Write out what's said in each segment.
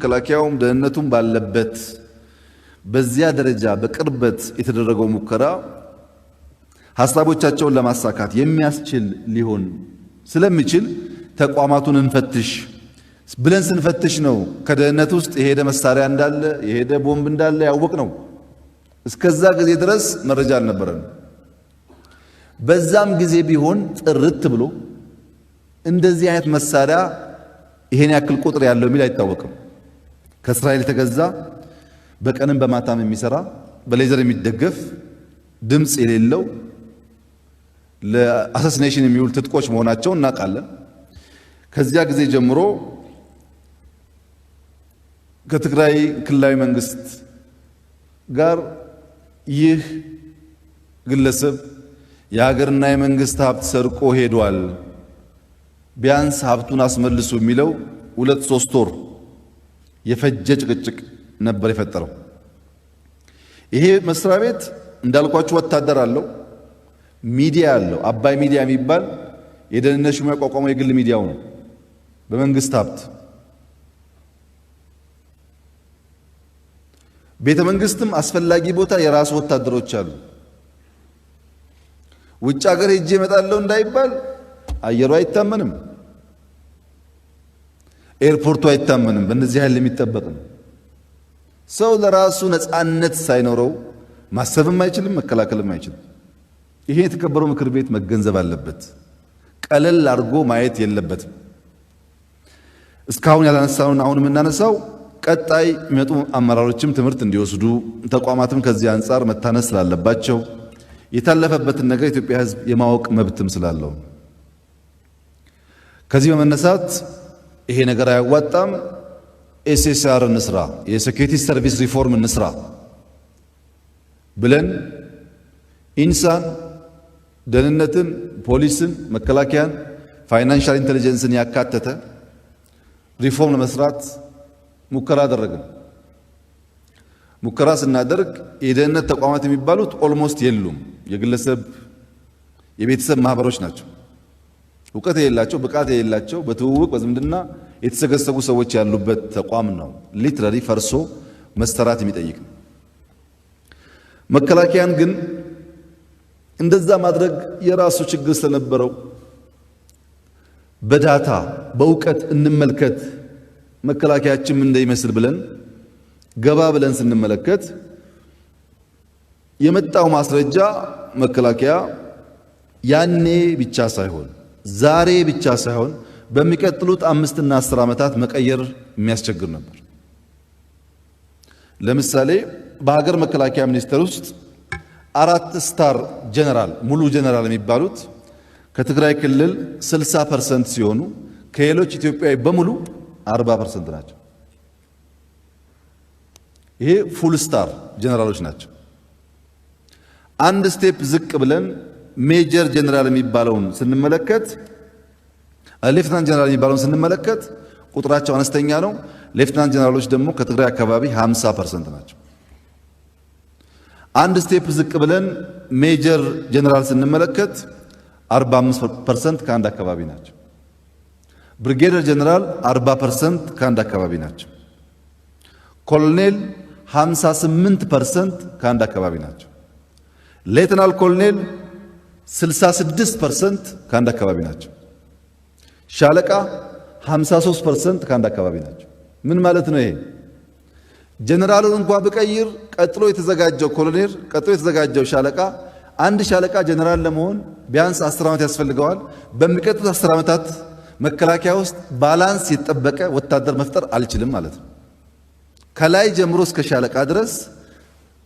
መከላከያውም ደህንነቱም ባለበት በዚያ ደረጃ በቅርበት የተደረገው ሙከራ ሐሳቦቻቸውን ለማሳካት የሚያስችል ሊሆን ስለሚችል ተቋማቱን እንፈትሽ ብለን ስንፈትሽ ነው ከደህንነት ውስጥ የሄደ መሳሪያ እንዳለ የሄደ ቦምብ እንዳለ ያወቅ ነው። እስከዛ ጊዜ ድረስ መረጃ አልነበረም። በዛም ጊዜ ቢሆን ጥርት ብሎ እንደዚህ አይነት መሳሪያ ይሄን ያክል ቁጥር ያለው ሚል አይታወቅም። ከእስራኤል የተገዛ በቀንም በማታም የሚሰራ በሌዘር የሚደገፍ ድምጽ የሌለው ለአሳሲኔሽን የሚውል ትጥቆች መሆናቸው እናውቃለን። ከዚያ ጊዜ ጀምሮ ከትግራይ ክልላዊ መንግስት ጋር ይህ ግለሰብ የሀገርና የመንግስት ሀብት ሰርቆ ሄዷል፣ ቢያንስ ሀብቱን አስመልሱ የሚለው 2-3 ወር የፈጀ ጭቅጭቅ ነበር የፈጠረው። ይሄ መስሪያ ቤት እንዳልኳችሁ ወታደር አለው፣ ሚዲያ አለው። አባይ ሚዲያ የሚባል የደህንነት ሹም ያቋቋመው የግል ሚዲያው ነው በመንግስት ሀብት። ቤተ መንግስትም አስፈላጊ ቦታ የራሱ ወታደሮች አሉ። ውጭ ሀገር ሄጄ እመጣለሁ እንዳይባል አየሩ አይታመንም፣ ኤርፖርቱ አይታመንም። በእነዚህ ኃይል የሚጠበቅ ነው። ሰው ለራሱ ነፃነት ሳይኖረው ማሰብም አይችልም፣ መከላከልም አይችልም። ይሄ የተከበረው ምክር ቤት መገንዘብ አለበት። ቀለል አድርጎ ማየት የለበትም። እስካሁን ያላነሳውን አሁን የምናነሳው ቀጣይ የሚመጡ አመራሮችም ትምህርት እንዲወስዱ ተቋማትም ከዚህ አንጻር መታነስ ስላለባቸው የታለፈበትን ነገር የኢትዮጵያ ሕዝብ የማወቅ መብትም ስላለው ከዚህ በመነሳት ይሄ ነገር አያዋጣም፣ ኤስኤስአር እንስራ፣ የሴኩሪቲ ሰርቪስ ሪፎርም እንስራ ብለን ኢንሳን፣ ደህንነትን፣ ፖሊስን፣ መከላከያን፣ ፋይናንሻል ኢንተለጀንስን ያካተተ ሪፎርም ለመስራት ሙከራ አደረግን። ሙከራ ስናደርግ የደህንነት ተቋማት የሚባሉት ኦልሞስት የሉም። የግለሰብ የቤተሰብ ማህበሮች ናቸው። እውቀት የሌላቸው፣ ብቃት የሌላቸው፣ በትውውቅ በዝምድና የተሰገሰጉ ሰዎች ያሉበት ተቋም ነው። ሊትራሊ ፈርሶ መሰራት የሚጠይቅ ነው። መከላከያን ግን እንደዛ ማድረግ የራሱ ችግር ስለነበረው በዳታ በእውቀት እንመልከት መከላከያችን ምን እንደሚመስል ብለን ገባ ብለን ስንመለከት የመጣው ማስረጃ መከላከያ ያኔ ብቻ ሳይሆን ዛሬ ብቻ ሳይሆን በሚቀጥሉት 5 እና 10 ዓመታት መቀየር የሚያስቸግር ነበር። ለምሳሌ በሀገር መከላከያ ሚኒስቴር ውስጥ 4 ስታር ጀነራል ሙሉ ጀነራል የሚባሉት ከትግራይ ክልል 60% ሲሆኑ ከሌሎች ኢትዮጵያዊ በሙሉ 40% ናቸው። ይሄ ፉል ስታር ጀነራሎች ናቸው። አንድ ስቴፕ ዝቅ ብለን ሜጀር ጀነራል የሚባለውን ስንመለከት ሌፍትናንት ጀነራል የሚባለውን ስንመለከት ቁጥራቸው አነስተኛ ነው። ሌፍትናንት ጀነራሎች ደግሞ ከትግራይ አካባቢ 50% ናቸው። አንድ ስቴፕ ዝቅ ብለን ሜጀር ጀነራል ስንመለከት 45% ከአንድ አካባቢ ናቸው። ብሪጌደር ጀነራል 40% ከአንድ አካባቢ ናቸው። ኮሎኔል 58% ከአንድ አካባቢ ናቸው። ሌተናል ኮሎኔል 66% ከአንድ አካባቢ ናቸው። ሻለቃ 53% ከአንድ አካባቢ ናቸው። ምን ማለት ነው ይሄ? ጀነራሉን እንኳን ብቀይር ቀጥሎ የተዘጋጀው ኮሎኔል፣ ቀጥሎ የተዘጋጀው ሻለቃ፣ አንድ ሻለቃ ጀነራል ለመሆን ቢያንስ 10 ዓመት ያስፈልገዋል። በሚቀጥሉት 10 ዓመታት መከላከያ ውስጥ ባላንስ የተጠበቀ ወታደር መፍጠር አልችልም ማለት ነው። ከላይ ጀምሮ እስከ ሻለቃ ድረስ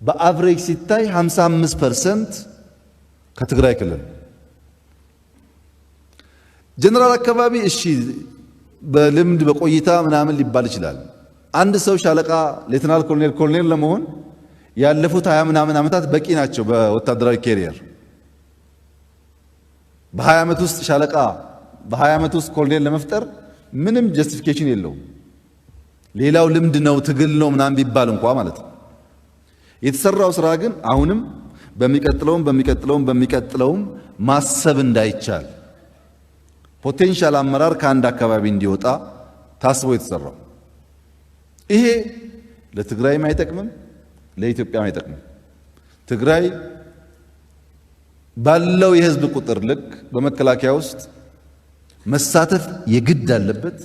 በአቨሬጅ ሲታይ 55% ከትግራይ ክልል። ጀነራል አካባቢ እሺ በልምድ በቆይታ ምናምን ሊባል ይችላል። አንድ ሰው ሻለቃ፣ ሌተናል ኮሎኔል፣ ኮሎኔል ለመሆን ያለፉት 20 ምናምን ዓመታት በቂ ናቸው በወታደራዊ ኬሪየር። በ20 ዓመት ውስጥ ሻለቃ፣ በ20 ዓመት ውስጥ ኮሎኔል ለመፍጠር ምንም ጀስቲፊኬሽን የለውም። ሌላው ልምድ ነው፣ ትግል ነው ምናምን ቢባል እንኳ ማለት ነው። የተሰራው ስራ ግን አሁንም በሚቀጥለውም ማሰብ እንዳይቻል ፖቴንሻል አመራር ከአንድ አካባቢ እንዲወጣ ታስቦ የተሰራው ይሄ ለትግራይም አይጠቅምም፣ ለኢትዮጵያም አይጠቅምም። ትግራይ ባለው የህዝብ ቁጥር ልክ በመከላከያ ውስጥ መሳተፍ የግድ አለበት።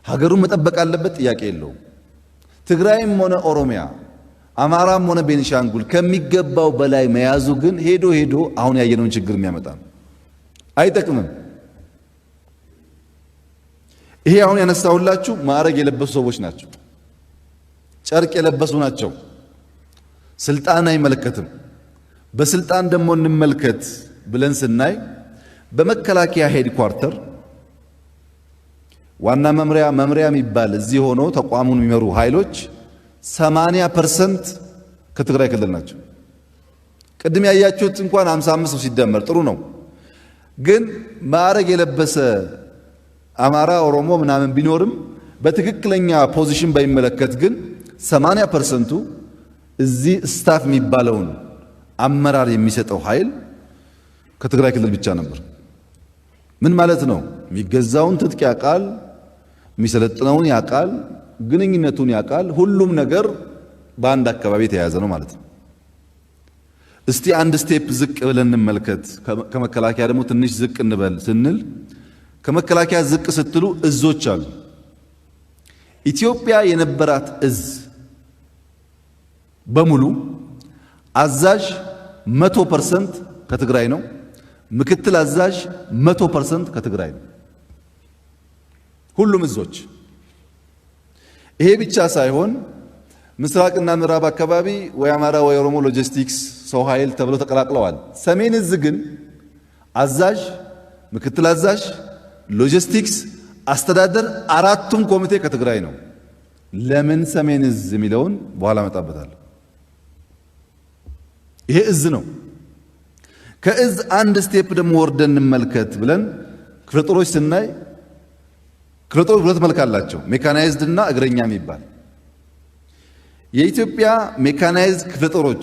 ሀገሩን መጠበቅ አለበት፣ ጥያቄ የለውም። ትግራይም ሆነ ኦሮሚያ፣ አማራም ሆነ ቤኒሻንጉል ከሚገባው በላይ መያዙ ግን ሄዶ ሄዶ አሁን ያየነውን ችግር የሚያመጣ ነው። አይጠቅምም። ይሄ አሁን ያነሳሁላችሁ ማዕረግ የለበሱ ሰዎች ናቸው፣ ጨርቅ የለበሱ ናቸው። ስልጣን አይመለከትም። በስልጣን ደግሞ እንመልከት ብለን ስናይ በመከላከያ ሄድኳርተር ዋና መምሪያ የሚባል እዚህ ሆኖ ተቋሙን የሚመሩ ኃይሎች 80% ከትግራይ ክልል ናቸው። ቅድም ያያችሁት እንኳን 55 ሰው ሲደመር ጥሩ ነው። ግን ማዕረግ የለበሰ አማራ፣ ኦሮሞ ምናምን ቢኖርም በትክክለኛ ፖዚሽን ባይመለከት ግን 80%ቱ እዚህ ስታፍ የሚባለውን አመራር የሚሰጠው ኃይል ከትግራይ ክልል ብቻ ነበር። ምን ማለት ነው? የሚገዛውን ትጥቅ ያውቃል፣ የሚሰለጥነውን ያውቃል፣ ግንኙነቱን ያውቃል። ሁሉም ነገር በአንድ አካባቢ የተያያዘ ነው ማለት ነው። እስቲ አንድ ስቴፕ ዝቅ ብለን እንመልከት። ከመከላከያ ደግሞ ትንሽ ዝቅ እንበል ስንል ከመከላከያ ዝቅ ስትሉ እዞች አሉ። ኢትዮጵያ የነበራት እዝ በሙሉ አዛዥ 100% ከትግራይ ነው። ምክትል አዛዥ 100% ከትግራይ ነው። ሁሉም እዞች። ይሄ ብቻ ሳይሆን ምስራቅና ምዕራብ አካባቢ ወይ አማራ ወይ ኦሮሞ ሎጂስቲክስ ሰው ኃይል ተብሎ ተቀላቅለዋል። ሰሜን እዝ ግን አዛዥ፣ ምክትል አዛዥ፣ ሎጂስቲክስ፣ አስተዳደር አራቱም ኮሚቴ ከትግራይ ነው። ለምን ሰሜን እዝ የሚለውን በኋላ መጣበታል። ይሄ እዝ ነው። ከእዝ አንድ ስቴፕ ደግሞ ወርደን እንመልከት ብለን ክፍለ ጦሮች ስናይ ክፍለ ጦሮች ሁለት መልክ አላቸው፣ ሜካናይዝድ እና እግረኛ የሚባል። የኢትዮጵያ ሜካናይዝድ ክፍለ ጦሮች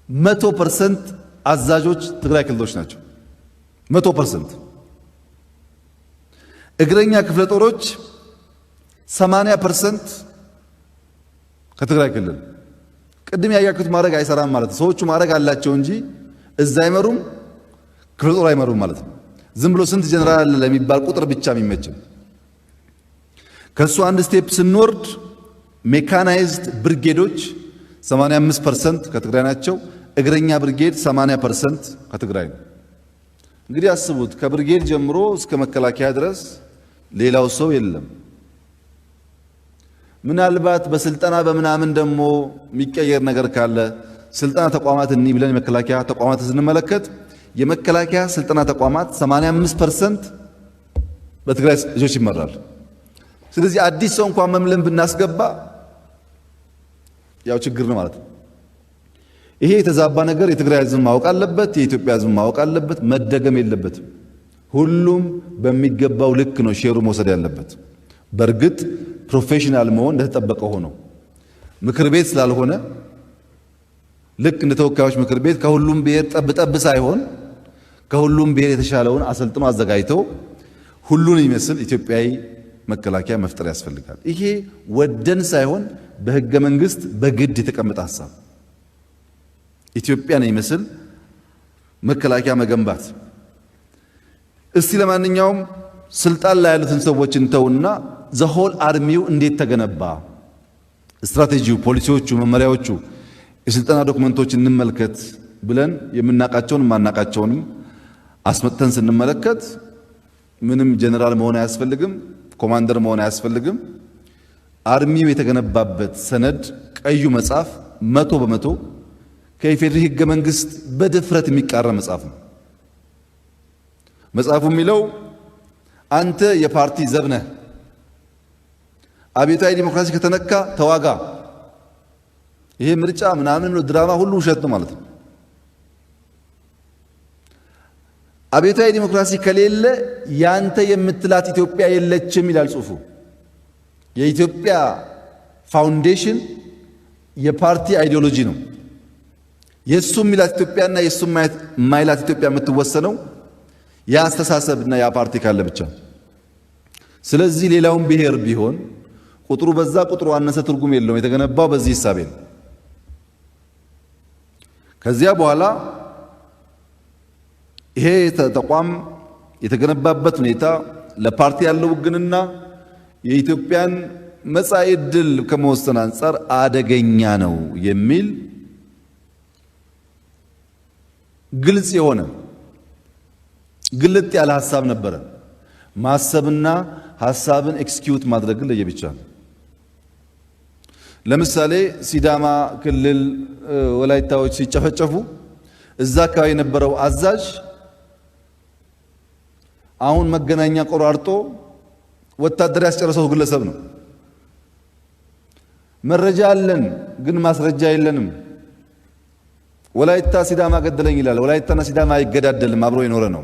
100% አዛዦች ትግራይ ክልሎች ናቸው። 100%። እግረኛ ክፍለ ጦሮች 80% ከትግራይ ክልል። ቅድም ያያችሁት ማድረግ አይሰራም ማለት ነው። ሰዎቹ ማድረግ አላቸው እንጂ እዛ አይመሩም፣ ክፍለ ጦር አይመሩም ማለት ነው። ዝም ብሎ ስንት ጀነራል አለ ለሚባል ቁጥር ብቻ የሚመችም። ከሱ አንድ ስቴፕ ስንወርድ ሜካናይዝድ ብርጌዶች 85% ከትግራይ ናቸው። እግረኛ ብርጌድ 80% ከትግራይ ነው። እንግዲህ አስቡት፣ ከብርጌድ ጀምሮ እስከ መከላከያ ድረስ ሌላው ሰው የለም። ምናልባት በስልጠና በምናምን ደግሞ የሚቀየር ነገር ካለ ስልጠና ተቋማት እኒ ብለን የመከላከያ ተቋማት ስንመለከት የመከላከያ ስልጠና ተቋማት 85% በትግራይ ልጆች ይመራል። ስለዚህ አዲስ ሰው እንኳን መምለን ብናስገባ ያው ችግር ነው ማለት ነው። ይሄ የተዛባ ነገር የትግራይ ሕዝብ ማወቅ አለበት፣ የኢትዮጵያ ሕዝብ ማወቅ አለበት። መደገም የለበትም። ሁሉም በሚገባው ልክ ነው ሼሩ መውሰድ ያለበት። በእርግጥ ፕሮፌሽናል መሆን እንደተጠበቀ ሆኖ ምክር ቤት ስላልሆነ ልክ እንደ ተወካዮች ምክር ቤት ከሁሉም ብሔር ጠብጠብ ሳይሆን ከሁሉም ብሔር የተሻለውን አሰልጥኖ አዘጋጅተው ሁሉን የሚመስል ኢትዮጵያዊ መከላከያ መፍጠር ያስፈልጋል። ይሄ ወደን ሳይሆን በሕገ መንግሥት በግድ የተቀመጠ ሐሳብ፣ ኢትዮጵያን የሚመስል መከላከያ መገንባት። እስቲ ለማንኛውም ስልጣን ላይ ያሉትን ሰዎች እንተውና ዘሆል አርሚው እንዴት ተገነባ፣ ስትራቴጂው፣ ፖሊሲዎቹ፣ መመሪያዎቹ፣ የስልጠና ዶክመንቶች እንመልከት ብለን የምናቃቸውን ማናቃቸውንም አስመጥተን ስንመለከት ምንም ጀነራል መሆን አያስፈልግም፣ ኮማንደር መሆን አያስፈልግም። አርሚው የተገነባበት ሰነድ ቀዩ መጽሐፍ 100% ከኢፌዴሪ ሕገ መንግሥት በድፍረት የሚቃረን መጽሐፍ ነው። መጽሐፉ የሚለው አንተ የፓርቲ ዘብ ነህ፣ አብዮታዊ ዲሞክራሲ ከተነካ ተዋጋ። ይሄ ምርጫ ምናምን ድራማ ሁሉ ውሸት ነው ማለት ነው። አብዮታዊ ዲሞክራሲ ከሌለ ያንተ የምትላት ኢትዮጵያ የለችም ይላል ጽሑፉ። የኢትዮጵያ ፋውንዴሽን የፓርቲ አይዲዮሎጂ ነው። የሱ የሚላት ኢትዮጵያና የሱ የማይላት ኢትዮጵያ የምትወሰነው ያ አስተሳሰብና ያ ፓርቲ ካለ ብቻ። ስለዚህ ሌላውን ብሔር ቢሆን ቁጥሩ በዛ ቁጥሩ አነሰ ትርጉም የለውም። የተገነባው በዚህ ሂሳብ ነው። ከዚያ በኋላ ይሄ ተቋም የተገነባበት ሁኔታ ለፓርቲ ያለው ውግንና የኢትዮጵያን መጻኢ ዕድል ከመወሰን አንጻር አደገኛ ነው የሚል ግልጽ የሆነ ግልጥ ያለ ሐሳብ ነበረ። ማሰብና ሐሳብን ኤክስኪዩት ማድረግ ለየብቻ ነው። ለምሳሌ ሲዳማ ክልል ወላይታዎች ሲጨፈጨፉ እዛ አካባቢ የነበረው አዛዥ አሁን መገናኛ ቆራርጦ ወታደር ያስጨረሰው ግለሰብ ነው። መረጃ አለን ግን ማስረጃ የለንም። ወላይታ ሲዳማ ገደለኝ ይላል። ወላይታና ሲዳማ አይገዳደልም፣ አብሮ የኖረ ነው።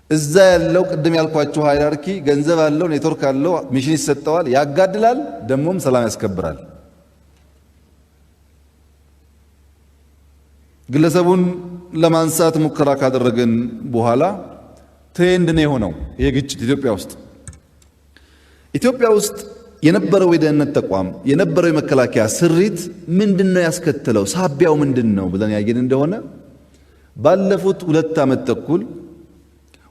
እዛ ያለው ቅድም ያልኳቸው ሃይራርኪ ገንዘብ አለው፣ ኔትወርክ አለው፣ ሚሽን ይሰጠዋል፣ ያጋድላል፣ ደሞም ሰላም ያስከብራል። ግለሰቡን ለማንሳት ሙከራ ካደረገን በኋላ ትሬንድ ነው የሆነው ይሄ ግጭት ኢትዮጵያ ውስጥ የነበረው የደህንነት ተቋም የነበረው የመከላከያ ስሪት ምንድነው ያስከተለው? ሳቢያው ምንድነው ብለን ያየን እንደሆነ ባለፉት 2 ዓመት ተኩል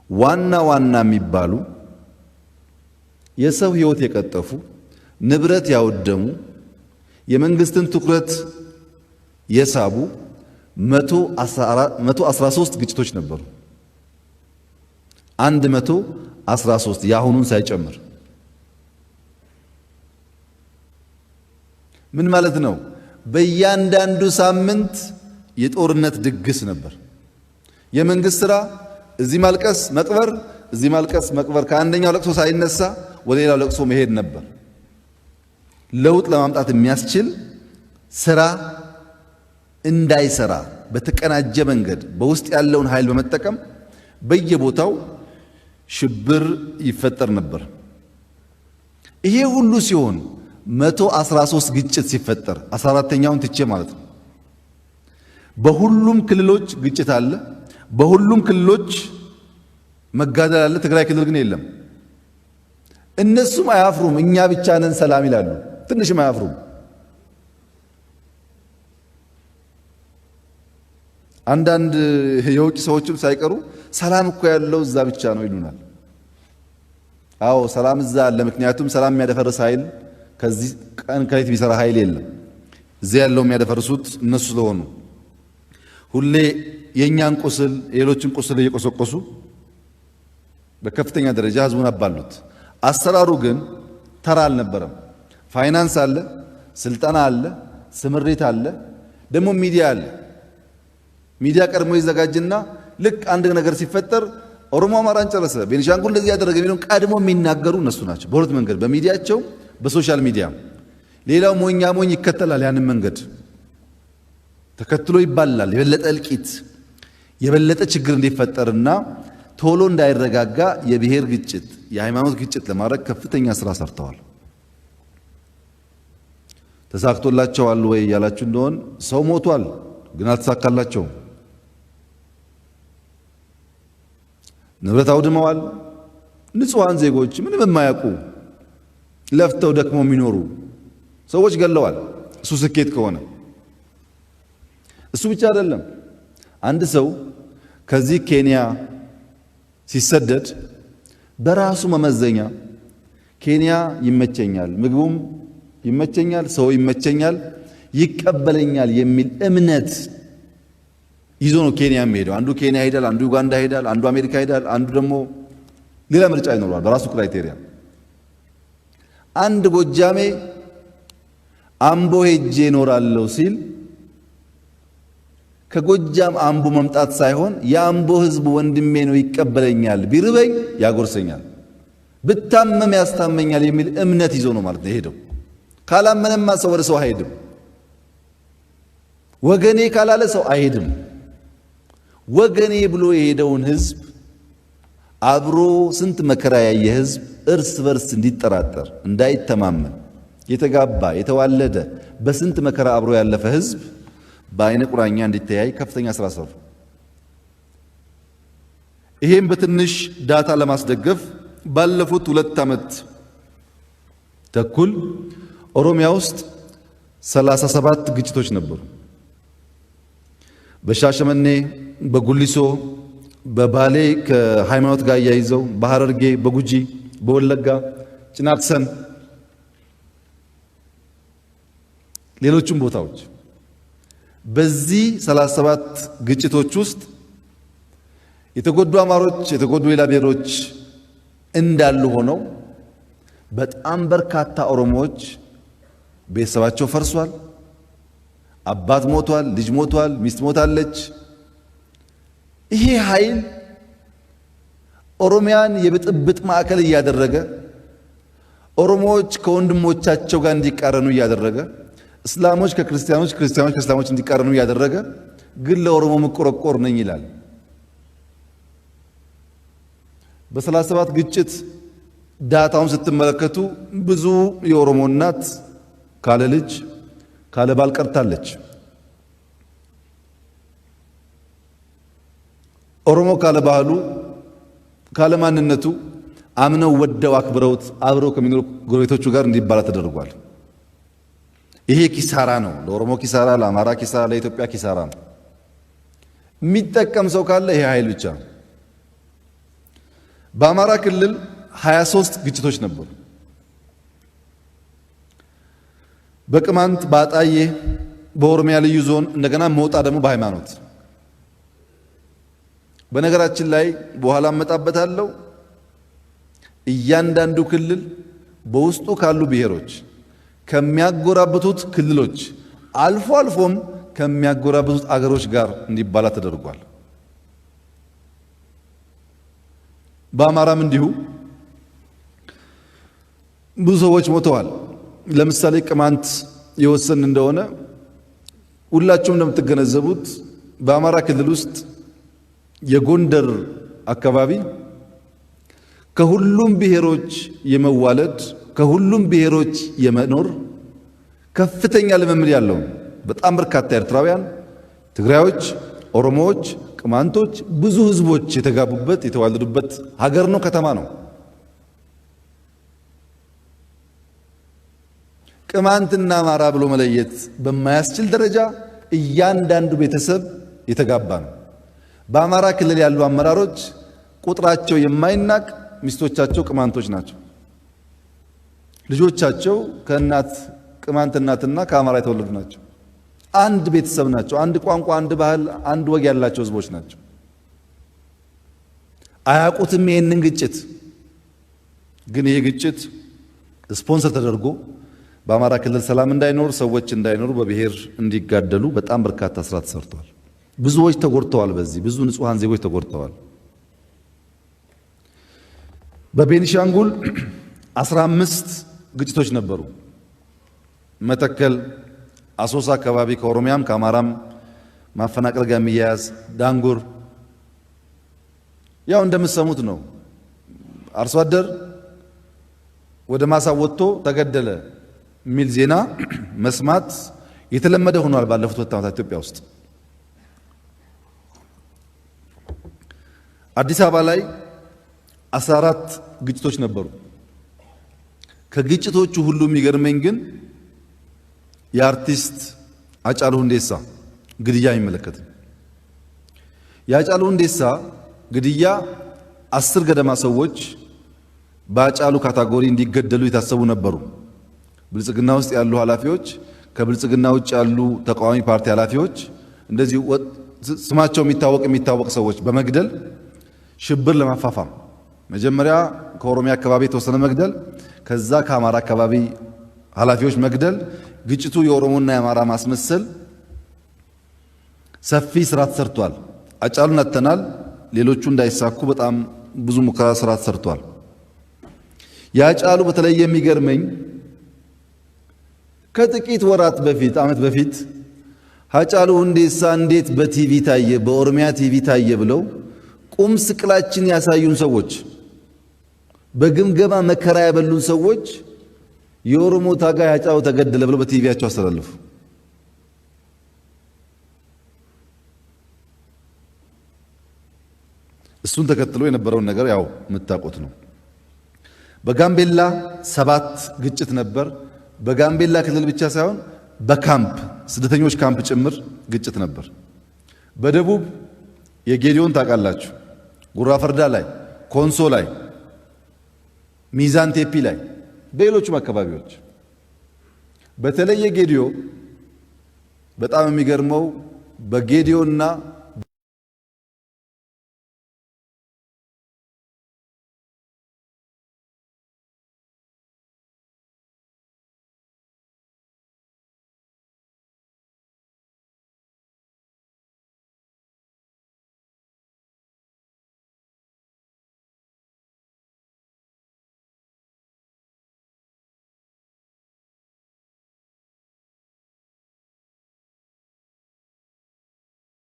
ዋና የሚባሉ የሰው ሕይወት የቀጠፉ ንብረት ያወደሙ የመንግስትን ትኩረት የሳቡ 113 ግጭቶች ነበሩ። 113 ያሁኑን ሳይጨምር ምን ማለት ነው? በእያንዳንዱ ሳምንት የጦርነት ድግስ ነበር። የመንግስት ሥራ እዚህ ማልቀስ መቅበር፣ እዚህ ማልቀስ መቅበር፣ ከአንደኛው ለቅሶ ሳይነሳ ወደ ሌላው ለቅሶ መሄድ ነበር። ለውጥ ለማምጣት የሚያስችል ስራ እንዳይሰራ በተቀናጀ መንገድ በውስጥ ያለውን ኃይል በመጠቀም በየቦታው ሽብር ይፈጠር ነበር። ይሄ ሁሉ ሲሆን 113 ግጭት ሲፈጠር 14ኛውን ትቼ ማለት ነው። በሁሉም ክልሎች ግጭት አለ። በሁሉም ክልሎች መጋደል አለ። ትግራይ ክልል ግን የለም። እነሱም አያፍሩም። እኛ ብቻ ነን ሰላም ይላሉ። ትንሽም አያፍሩም። አንዳንድ የውጭ ሰዎችም ሳይቀሩ ሰላም እኮ ያለው እዛ ብቻ ነው ይሉናል። አዎ ሰላም እዛ አለ። ምክንያቱም ሰላም የሚያደፈርስ ኃይል ከዚህ ቀን ከሌት ቢሰራ ኃይል የለም። እዚህ ያለው የሚያደፈርሱት እነሱ ስለሆኑ ሁሌ የኛን ቁስል የሌሎችን ቁስል እየቆሰቆሱ በከፍተኛ ደረጃ ህዝቡን አባሉት። አሰራሩ ግን ተራ አልነበረም። ፋይናንስ አለ፣ ስልጠና አለ፣ ስምሪት አለ፣ ደግሞ ሚዲያ አለ። ሚዲያ ቀድሞ ይዘጋጅና ልክ አንድ ነገር ሲፈጠር ኦሮሞ አማራን ጨረሰ፣ ቤኒሻንጉል እንደዚህ ያደረገ የሚለውን ቀድሞ የሚናገሩ እነሱ ናቸው። በሁለት መንገድ፣ በሚዲያቸው በሶሻል ሚዲያ። ሌላው ሞኛ ሞኝ ይከተላል። ያንን መንገድ ተከትሎ ይባላል። የበለጠ እልቂት የበለጠ ችግር እንዲፈጠርና ቶሎ እንዳይረጋጋ የብሔር ግጭት፣ የሃይማኖት ግጭት ለማድረግ ከፍተኛ ስራ ሰርተዋል። ተሳክቶላቸዋል ወይ ያላችሁ እንደሆን ሰው ሞቷል፣ ግን አልተሳካላቸውም። ንብረት አውድመዋል። ንጹሃን ዜጎች ምንም የማያውቁ ለፍተው ደክመው የሚኖሩ ሰዎች ገለዋል። እሱ ስኬት ከሆነ እሱ ብቻ አይደለም። አንድ ሰው ከዚህ ኬንያ ሲሰደድ በራሱ መመዘኛ ኬንያ ይመቸኛል፣ ምግቡም ይመቸኛል፣ ሰው ይመቸኛል፣ ይቀበለኛል የሚል እምነት ይዞ ነው ኬንያ የሚሄደው። አንዱ ኬንያ ሄዳል፣ አንዱ ዩጋንዳ ሄዳል፣ አንዱ አሜሪካ ሄዳል፣ አንዱ ደግሞ ሌላ ምርጫ ይኖረዋል በራሱ ክራይቴሪያ። አንድ ጎጃሜ አምቦ ሄጄ እኖራለሁ ሲል ከጎጃም አምቦ መምጣት ሳይሆን የአምቦ ሕዝብ ወንድሜ ነው፣ ይቀበለኛል፣ ቢርበኝ ያጎርሰኛል፣ ብታመም ያስታመኛል የሚል እምነት ይዞ ነው ማለት ነው ሄደው። ካላመነማ ሰው ወደ ሰው አይሄድም። ወገኔ ካላለ ሰው አይሄድም። ወገኔ ብሎ የሄደውን ሕዝብ አብሮ ስንት መከራ ያየ ሕዝብ እርስ በርስ እንዲጠራጠር እንዳይተማመን የተጋባ የተዋለደ በስንት መከራ አብሮ ያለፈ ሕዝብ በአይነ ቁራኛ እንዲተያይ ከፍተኛ ስራ ሰሩ። ይሄም በትንሽ ዳታ ለማስደገፍ ባለፉት 2 ዓመት ተኩል ኦሮሚያ ውስጥ 37 ግጭቶች ነበሩ። በሻሸመኔ፣ በጉሊሶ፣ በባሌ ከሃይማኖት ጋር ያይዘው፣ በሐረርጌ፣ በጉጂ፣ በወለጋ፣ ጭናክሰን፣ ሌሎችም ቦታዎች በዚህ 37 ግጭቶች ውስጥ የተጎዱ አማሮች፣ የተጎዱ ሌላ ብሔሮች እንዳሉ ሆነው በጣም በርካታ ኦሮሞዎች ቤተሰባቸው ፈርሷል። አባት ሞቷል፣ ልጅ ሞቷል፣ ሚስት ሞታለች። ይሄ ኃይል ኦሮሚያን የብጥብጥ ማዕከል እያደረገ ኦሮሞዎች ከወንድሞቻቸው ጋር እንዲቃረኑ እያደረገ እስላሞች ከክርስቲያኖች፣ ክርስቲያኖች ከእስላሞች እንዲቃረኑ እያደረገ ግን ለኦሮሞ መቆረቆር ነኝ ይላል። በ37 ግጭት ዳታውን ስትመለከቱ ብዙ የኦሮሞ እናት ካለ ልጅ ካለ ባል ቀርታለች። ኦሮሞ ካለ ባህሉ ካለ ማንነቱ አምነው ወደው አክብረውት አብረው ከሚኖሩ ጎረቤቶቹ ጋር እንዲባላ ተደርጓል። ይሄ ኪሳራ ነው። ለኦሮሞ ኪሳራ፣ ለአማራ ኪሳራ፣ ለኢትዮጵያ ኪሳራ ነው። የሚጠቀም ሰው ካለ ይሄ ኃይል ብቻ ነው። በአማራ ክልል 23 ግጭቶች ነበሩ። በቅማንት፣ በአጣዬ፣ በኦሮሚያ ልዩ ዞን እንደገና መውጣ ደግሞ በሃይማኖት። በነገራችን ላይ በኋላ እመጣበታለሁ። እያንዳንዱ ክልል በውስጡ ካሉ ብሔሮች ከሚያጎራብቱት ክልሎች አልፎ አልፎም ከሚያጎራብቱት አገሮች ጋር እንዲባላ ተደርጓል። በአማራም እንዲሁ ብዙ ሰዎች ሞተዋል። ለምሳሌ ቅማንት የወሰን እንደሆነ ሁላችሁም እንደምትገነዘቡት በአማራ ክልል ውስጥ የጎንደር አካባቢ ከሁሉም ብሔሮች የመዋለድ ከሁሉም ብሔሮች የመኖር ከፍተኛ ልምምድ ያለው በጣም በርካታ ኤርትራውያን፣ ትግራዮች፣ ኦሮሞዎች፣ ቅማንቶች ብዙ ህዝቦች የተጋቡበት የተዋለዱበት ሀገር ነው፣ ከተማ ነው። ቅማንትና አማራ ብሎ መለየት በማያስችል ደረጃ እያንዳንዱ ቤተሰብ የተጋባ ነው። በአማራ ክልል ያሉ አመራሮች ቁጥራቸው የማይናቅ ሚስቶቻቸው ቅማንቶች ናቸው። ልጆቻቸው ከእናት ቅማንት እናትና ከአማራ የተወለዱ ናቸው። አንድ ቤተሰብ ናቸው። አንድ ቋንቋ፣ አንድ ባህል፣ አንድ ወግ ያላቸው ህዝቦች ናቸው። አያውቁትም ይህንን ግጭት። ግን ይሄ ግጭት ስፖንሰር ተደርጎ በአማራ ክልል ሰላም እንዳይኖር፣ ሰዎች እንዳይኖሩ፣ በብሔር እንዲጋደሉ በጣም በርካታ ስራ ተሰርቷል። ብዙዎች ተጎድተዋል። በዚህ ብዙ ንጹሃን ዜጎች ተጎድተዋል። በቤኒሻንጉል 15 ግጭቶች ነበሩ። መተከል፣ አሶሳ አካባቢ ከኦሮሚያም ከአማራም ማፈናቀል ጋር የሚያያዝ ዳንጉር፣ ያው እንደምትሰሙት ነው። አርሶ አደር ወደ ማሳ ወጥቶ ተገደለ የሚል ዜና መስማት የተለመደ ሆኗል ባለፉት 2 ዓመታት ኢትዮጵያ ውስጥ። አዲስ አበባ ላይ 14 ግጭቶች ነበሩ። ከግጭቶቹ ሁሉ የሚገርመኝ ግን የአርቲስት ሃጫሉ ሁንዴሳ ግድያ አይመለከትም። የሃጫሉ ሁንዴሳ ግድያ 10 ገደማ ሰዎች በሃጫሉ ካታጎሪ እንዲገደሉ የታሰቡ ነበሩ። ብልጽግና ውስጥ ያሉ ኃላፊዎች፣ ከብልጽግና ውጭ ያሉ ተቃዋሚ ፓርቲ ኃላፊዎች፣ እንደዚህ ስማቸው የሚታወቅ ሰዎች በመግደል ሽብር ለማፋፋም መጀመሪያ ከኦሮሚያ አካባቢ የተወሰነ መግደል፣ ከዛ ከአማራ አካባቢ ኃላፊዎች መግደል፣ ግጭቱ የኦሮሞና የአማራ ማስመሰል ሰፊ ስራ ተሰርቷል። ሃጫሉን አጥተናል። ሌሎቹ እንዳይሳኩ በጣም ብዙ ሙከራ ስራ ተሰርቷል። የሃጫሉ በተለይ የሚገርመኝ ከጥቂት ወራት በፊት ዓመት በፊት ሃጫሉ ሁንዴሳ እንዴት በቲቪ ታየ፣ በኦሮሚያ ቲቪ ታየ ብለው ቁም ስቅላችን ያሳዩን ሰዎች፣ በግምገማ መከራ ያበሉን ሰዎች የኦሮሞ ታጋይ ሃጫሉ ተገደለ ብለው በቲቪያቸው አስተላልፉ። እሱን ተከትሎ የነበረውን ነገር ያው የምታውቁት ነው። በጋምቤላ 7 ግጭት ነበር። በጋምቤላ ክልል ብቻ ሳይሆን በካምፕ ስደተኞች ካምፕ ጭምር ግጭት ነበር። በደቡብ የጌዲዮን ታውቃላችሁ፣ ጉራ ፈርዳ ላይ፣ ኮንሶ ላይ፣ ሚዛን ቴፒ ላይ፣ በሌሎችም አካባቢዎች በተለየ ጌዲዮ በጣም የሚገርመው በጌዲዮና